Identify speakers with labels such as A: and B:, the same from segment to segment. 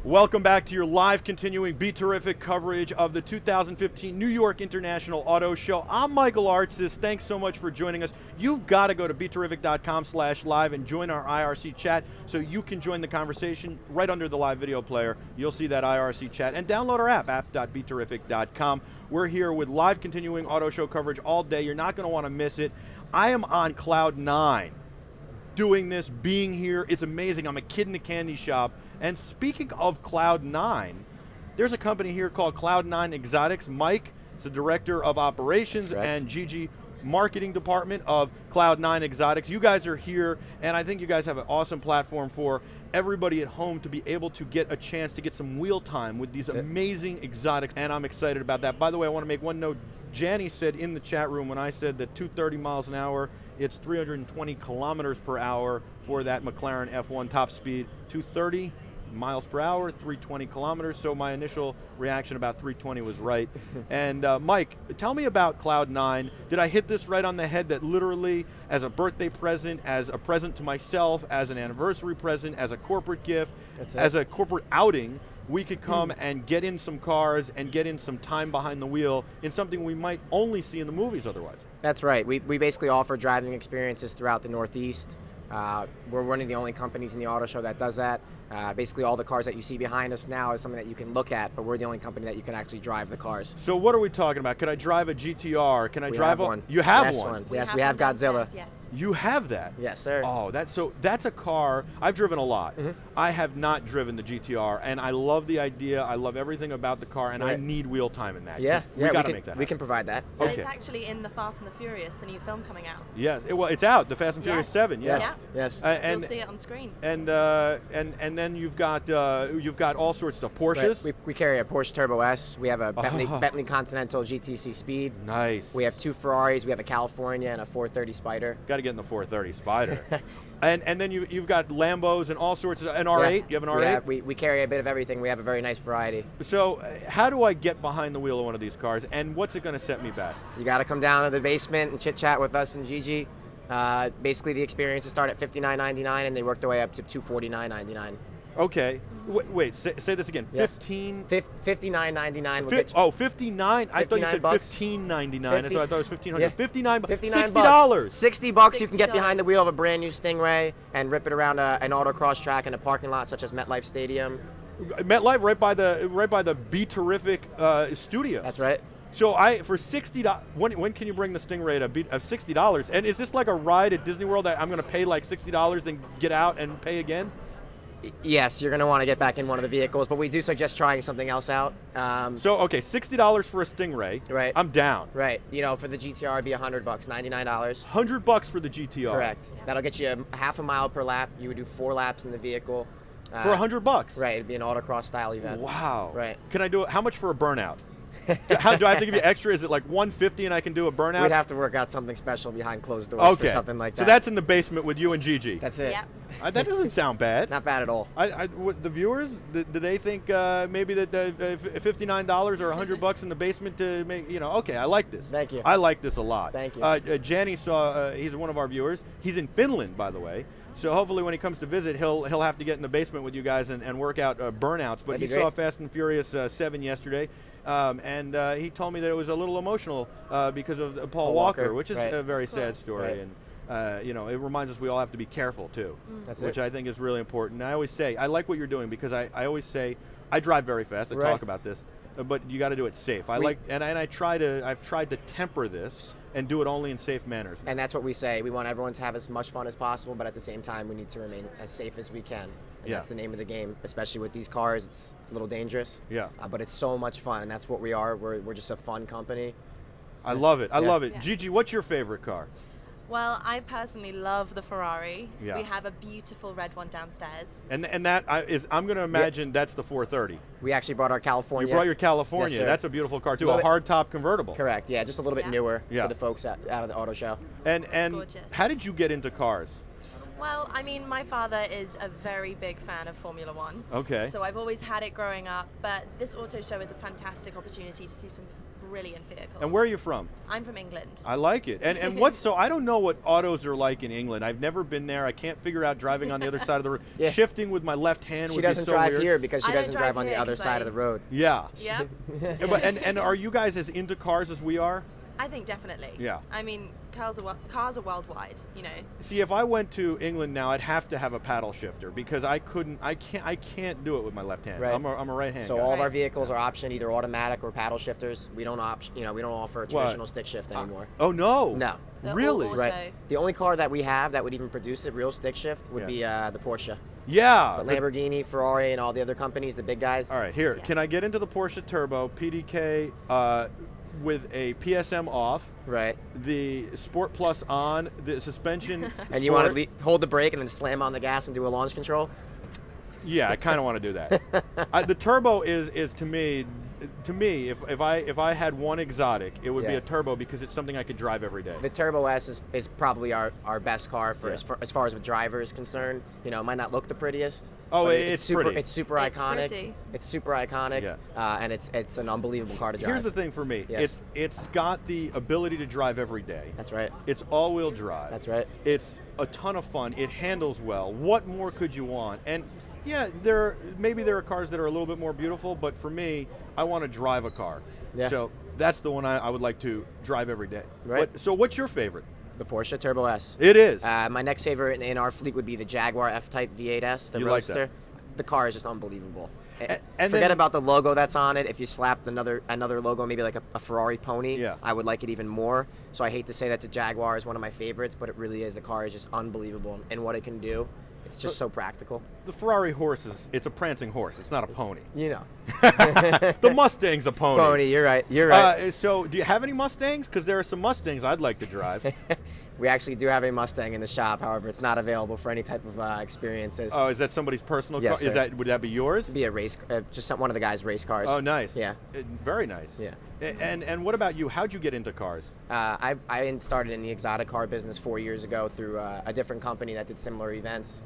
A: Welcome back to your live continuing BeTerrific coverage of the 2015 New York International Auto Show. I'm Michael Artsis. Thanks so much for joining us. You've got to go to BeTerrific.com/live and join our IRC chat so you can join the conversation right under the live video player. You'll see that IRC chat and download our app, app.beterrific.com. We're here with live continuing auto show coverage all day. You're not going to want to miss it. I am on cloud 9 doing this, being here. It's amazing. I'm a kid in a candy shop. And speaking of Cloud 9, there's a company here called Cloud 9 Exotics. Mike is the director of operations, and Gigi, marketing department of Cloud 9 Exotics. You guys are here, and I think you guys have an awesome platform for everybody at home to be able to get a chance to get some wheel time with these amazing exotics, and I'm excited about that. By the way, I want to make one note. Janny said in the chat room when I said that 230 miles an hour, it's 320 kilometers per hour for that McLaren F1 top speed. 230 miles per hour, 320 kilometers, so my initial reaction about 320 was right. And Mike, tell me about Cloud 9. Did I hit this right on the head that literally as a birthday present, as a present to myself, as an anniversary present, as a corporate gift, as a corporate outing, we could come and get in some cars and get in some time behind the wheel in something we might only see in the movies otherwise?
B: That's right. We basically offer driving experiences throughout the Northeast. We're one of the only companies in the auto show that does that. Basically all the cars that you see behind us now is something that you can look at, but we're the only company that you can actually drive the cars.
A: So what are we talking about? Could I drive a GTR? Can I drive
B: one?
A: You have
B: yes,
A: one?
B: Yes, we have Godzilla.
C: Yes.
A: You have that?
B: Yes, sir.
A: Oh, that's a car. I've driven a lot. I have not driven the GTR, and I love the idea. I love everything about the car, and I need wheel time in that.
B: Yeah,
A: we got to make that happen.
B: We can provide that.
C: And it's actually in the Fast and the Furious, the new film coming out.
A: Yes, well, it's out. The Fast and Furious 7. Yes.
B: Yes.
C: You'll see it on screen.
A: And then you've got all sorts of stuff. Porsches.
B: Right. We carry a Porsche Turbo S. We have a Bentley Continental GTC Speed.
A: Nice.
B: We have 2 Ferraris. We have a California and a 430 Spider.
A: Got to get in the 430 Spider. and then you've got Lambos and all sorts of, an R8. You have an R8?
B: Yeah, we carry a bit of everything. We have a very nice variety.
A: So how do I get behind the wheel of one of these cars, and what's it going to set me back?
B: You got to come down to the basement and chit chat with us and Gigi. Basically, the experiences start at $59.99 and they work their way up to $249.99.
A: Okay. Wait, say this again.
B: Yes. $59.99.
A: Oh, 59. I thought you said $15.99. That's what I thought it was $1,500.
B: Yeah.
A: 59.
B: $59.
A: $60.
B: You can get behind the wheel of a brand new Stingray and rip it around an autocross track in a parking lot such as MetLife Stadium.
A: MetLife, right by the BeTerrific studio.
B: That's right.
A: So for $60, when can you bring the Stingray to $60? And is this like a ride at Disney World that I'm going to pay like $60, then get out and pay again?
B: Yes, you're going to want to get back in one of the vehicles, but we do suggest trying something else out.
A: So, okay, $60 for a Stingray.
B: Right.
A: I'm down.
B: Right. You know, for the GTR, it'd be $100, $99.
A: $100 for the GTR.
B: Correct. That'll get you half a mile per lap. You would do 4 laps in the vehicle.
A: For $100?
B: Right. It'd be an autocross style event.
A: Wow.
B: Right.
A: Can I do it? How much for a burnout? Do I have to give you extra? Is it like $150 and I can do a burnout?
B: We'd have to work out something special behind closed doors for something like that.
A: So that's in the basement with you and Gigi.
B: That's it.
C: Yep.
A: That doesn't sound bad.
B: Not bad at all.
A: The viewers, do they think maybe that $59 or $100 in the basement to make, okay, I like this.
B: Thank you.
A: I like this a lot.
B: Thank you.
A: Janny saw, he's one of our viewers. He's in Finland, by the way. So hopefully when he comes to visit, he'll have to get in the basement with you guys and work out burnouts. But he saw Fast and Furious 7 yesterday. And he told me that it was a little emotional because of Paul Walker, which is a very sad story.
B: Right.
A: And it reminds us we all have to be careful too, which I think is really important. And I always say, I like what you're doing because I always say, I drive very fast. I talk about this, but you got to do it safe. I've tried to temper this and do it only in safe manners.
B: And that's what we say. We want everyone to have as much fun as possible, but at the same time, we need to remain as safe as we can. And that's the name of the game, especially with these cars. It's a little dangerous.
A: Yeah.
B: But it's so much fun, and that's what we are. We're just a fun company.
A: I love it. I love it.
C: Yeah.
A: Gigi, what's your favorite car?
C: Well, I personally love the Ferrari.
A: Yeah.
C: We have a beautiful red one downstairs.
A: And that is, I'm going to imagine that's the 430.
B: We actually brought our California.
A: You brought your California.
B: Yes, sir.
A: That's a beautiful car too. A hardtop convertible.
B: Correct. Yeah, just a little bit newer
A: Yeah.
B: for the folks out of the auto show.
A: And
C: gorgeous.
A: how did you get into cars?
C: Well, I mean, my father is a very big fan of Formula One.
A: Okay.
C: So I've always had it growing up, but this auto show is a fantastic opportunity to see some brilliant vehicles.
A: And where are you from?
C: I'm from England.
A: I like it. And what's so I don't know what autos are like in England. I've never been there. I can't figure out driving on the other side of the road.
B: Yeah.
A: Shifting with my left hand
B: She
A: would be
B: doesn't
A: so
B: drive
A: weird.
B: here because she
C: I don't
B: doesn't drive
C: drive
B: on the
C: here
B: other
C: 'cause
B: side of the road.
A: Yeah.
C: Yep.
A: and are you guys as into cars as we are?
C: I think definitely.
A: Yeah.
C: I mean, cars are worldwide, you know.
A: See, if I went to England now, I'd have to have a paddle shifter because I can't do it with my left hand.
B: Right.
A: I'm a right hand
B: So
A: guy.
B: all of our
C: Right.
B: vehicles are option either automatic or paddle shifters. We don't we don't offer a traditional stick shift anymore.
A: Oh no.
B: No.
C: They're all
A: Really?
C: auto.
B: Right. The only car that we have that would even produce a real stick shift would
A: Yeah.
B: be the Porsche.
A: Yeah.
B: But Lamborghini, Ferrari, and all the other companies, the big guys.
A: All right, here.
C: Yeah.
A: Can I get into the Porsche Turbo PDK with a PSM off,
B: Right.
A: the Sport Plus on, the suspension?
B: And you want
A: sport?
B: to hold the brake and then slam on the gas and do a launch control?
A: Yeah, I kind of want to do that. The Turbo is to me, if I had one exotic, it would be
B: Yeah.
A: a Turbo because it's something I could drive every day.
B: The Turbo S is probably our best car for
A: Yeah.
B: as far as the driver is concerned. You know, it might not look the prettiest.
A: Oh,
B: but
A: it's
B: super.
A: pretty.
B: It's super
C: It's
B: iconic.
C: pretty.
B: It's super iconic.
A: Yeah.
B: And it's an unbelievable car to drive.
A: Here's the thing for me.
B: Yes.
A: It's got the ability to drive every day.
B: That's right.
A: It's all-wheel drive.
B: That's right.
A: It's a ton of fun. It handles well. What more could you want? And yeah, maybe there are cars that are a little bit more beautiful, but for me, I want to drive a car.
B: Yeah.
A: So that's the one I would like to drive every day.
B: Right.
A: So what's your favorite?
B: The Porsche Turbo S.
A: It is.
B: My next favorite in our fleet would be the Jaguar F-Type V8S, the
A: You like that?
B: Roadster. The car is just unbelievable.
A: And
B: Forget
A: then-
B: about the logo that's on it. If you slapped another logo, maybe like a Ferrari pony,
A: Yeah.
B: I would like it even more. So I hate to say that the Jaguar is one of my favorites, but it really is. The car is just unbelievable in what it can do. It's just so practical.
A: The Ferrari horse it's a prancing horse. It's not a pony.
B: You know.
A: The Mustang's a pony.
B: Pony, you're right. You're right.
A: So do you have any Mustangs? Because there are some Mustangs I'd like to drive.
B: We actually do have a Mustang in the shop. However, it's not available for any type of experiences.
A: Oh, is that somebody's personal
B: Yes,
A: car?
B: sir.
A: Would that be yours?
B: It'd be a race, one of the guys' race cars.
A: Oh, nice.
B: Yeah.
A: Very nice.
B: Yeah.
A: And what about you? How'd you get into cars?
B: I started in the exotic car business 4 years ago through a different company that did similar events.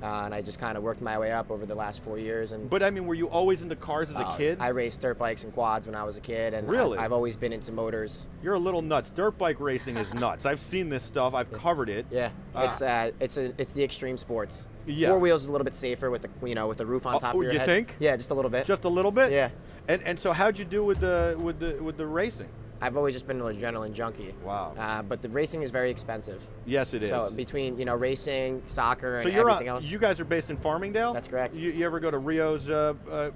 B: And I just kind of worked my way up over the last 4 years. And
A: But I mean, were you always into cars as a kid?
B: I raced dirt bikes and quads when I was a kid, and
A: Really?
B: I've always been into motors.
A: You're a little nuts. Dirt bike racing is nuts. I've seen this stuff. I've covered it.
B: Yeah, it's the extreme sports.
A: Yeah.
B: 4 wheels is a little bit safer with the roof on top of your
A: you
B: head.
A: think?
B: Yeah, just a little bit.
A: Just a little bit.
B: Yeah.
A: And so how'd you do with the racing?
B: I've always just been an adrenaline junkie.
A: Wow.
B: But the racing is very expensive.
A: Yes, it is.
B: So between racing, soccer,
A: So
B: and
A: you're
B: everything else.
A: you guys are based in Farmingdale?
B: That's correct.
A: You ever go to Rio's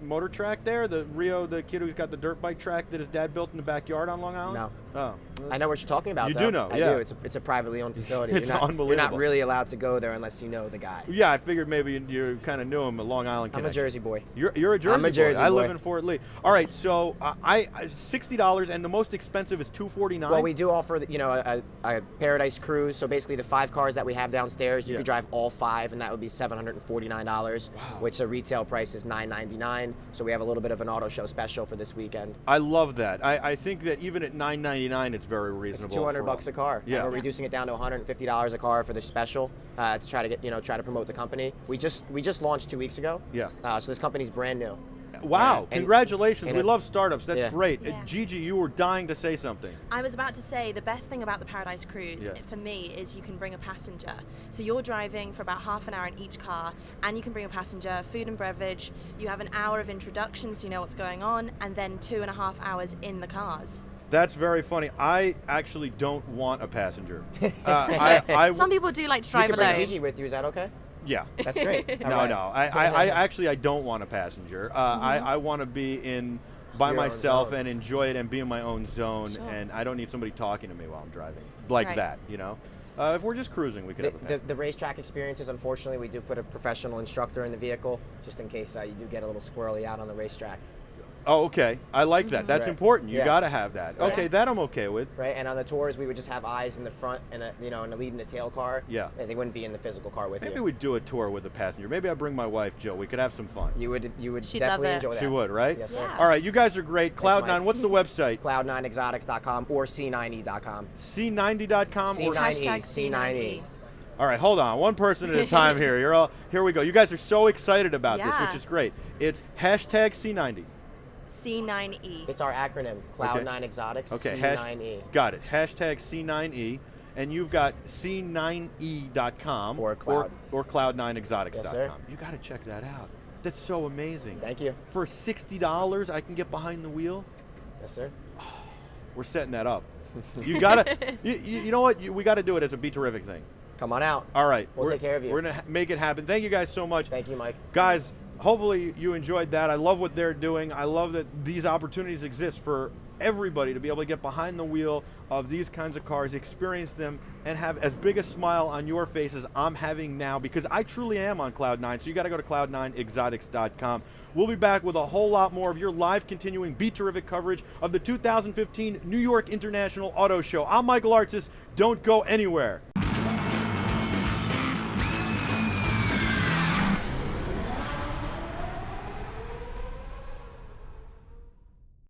A: motor track there? The kid who's got the dirt bike track that his dad built in the backyard on Long Island?
B: No.
A: Oh.
B: I know what you're talking about.
A: You
B: though.
A: do know,
B: I
A: yeah.
B: do. It's a privately owned facility.
A: It's
B: You're not
A: unbelievable.
B: really allowed to go there unless you know the guy.
A: Yeah, I figured maybe you kind of knew him, a Long Island
B: I'm a
A: connection.
B: Jersey boy.
A: You're a Jersey
B: I'm a Jersey
A: boy. I
B: boy.
A: live in Fort Lee. All right, so I $60 and the most expensive is $249.
B: Well, we do offer a Paradise Cruise. So basically, the 5 cars that we have downstairs, you
A: Yeah.
B: could drive all 5, and that would be $749.
A: Wow.
B: Which the retail price is $999. So we have a little bit of an auto show special for this weekend.
A: I love that. I think that even at $999, it's very
B: It's
A: reasonable.
B: $200 a car.
A: Yeah.
B: And we're reducing it down to $150 a car for the special to try to promote the company. We just launched 2 weeks ago.
A: Yeah.
B: So this company's brand new.
A: Wow!
B: And-
A: Congratulations.
B: and
A: We
B: it-
A: love startups. That's
B: Yeah.
A: great.
C: Yeah.
A: Gigi, you were dying to say something.
C: I was about to say the best thing about the Paradise Cruise
A: Yeah.
C: for me is you can bring a passenger. So you're driving for about half an hour in each car, and you can bring a passenger, food and beverage. You have an hour of introductions, so you know what's going on, and then 2.5 hours in the cars.
A: That's very funny. I actually don't want a passenger. I
C: Some people do like to
B: You
C: drive
B: can bring
C: alone.
B: Gigi with you. Is that okay?
A: yeah.
B: That's great. All
A: No,
B: right.
A: no. I actually I don't want a passenger. I want to be in by
B: Your own
A: myself
B: zone.
A: and enjoy it and be in my own zone,
C: Sure.
A: and I don't need somebody talking to me while I'm driving like
C: Right.
A: that. If we're just cruising, we could have a passenger.
B: The racetrack experiences, unfortunately, we do put a professional instructor in the vehicle just in case you do get a little squirrely out on the racetrack.
A: Oh, okay. I like that. That's
B: Right.
A: important. You
B: Yes.
A: got to have that.
B: Right.
A: Okay, that I'm okay with.
B: Right, and on the tours, we would just have eyes in the front and in the lead and the tail car.
A: Yeah.
B: And they wouldn't be in the physical car with
A: Maybe
B: you.
A: we'd do a tour with a passenger. Maybe I'd bring my wife, Jill. We could have some fun.
B: You would
C: She'd love
B: definitely
C: it.
B: enjoy that.
A: She would, right?
B: Yes, sir.
C: Yeah.
A: All right, you guys are great. Cloud9,
B: Mike.
A: what's the website?
B: Cloud9exotics.com or C9E.com.
A: C90.com or
B: C9E.
C: Hashtag
B: C9E.
A: All right, hold on. One person at a time here. You're all, here we go. You guys are so excited about this,
C: Yeah.
A: which is great. It's hashtag C90.
C: C9E.
B: It's our acronym, Cloud9 Exotics,
A: Okay,
B: C9E.
A: got it. Hashtag C9E. And you've got C9E.com
B: Or Cloud.
A: or Cloud9Exotics.com.
B: Yes, sir.
A: You got to check that out. That's so amazing.
B: Thank you.
A: For $60, I can get behind the wheel.
B: Yes, sir.
A: We're setting that up. You gotta, you know what? We got to do it as a BeTerrific thing.
B: Come on out.
A: All right,
B: We'll take care of you.
A: We're gonna make it happen. Thank you guys so much.
B: Thank you, Mike.
A: Guys, hopefully you enjoyed that. I love what they're doing. I love that these opportunities exist for everybody to be able to get behind the wheel of these kinds of cars, experience them, and have as big a smile on your face as I'm having now, because I truly am on Cloud9, so you gotta go to Cloud9Exotics.com. We'll be back with a whole lot more of your live continuing BeTerrific coverage of the 2015 New York International Auto Show. I'm Michael Artsis. Don't go anywhere.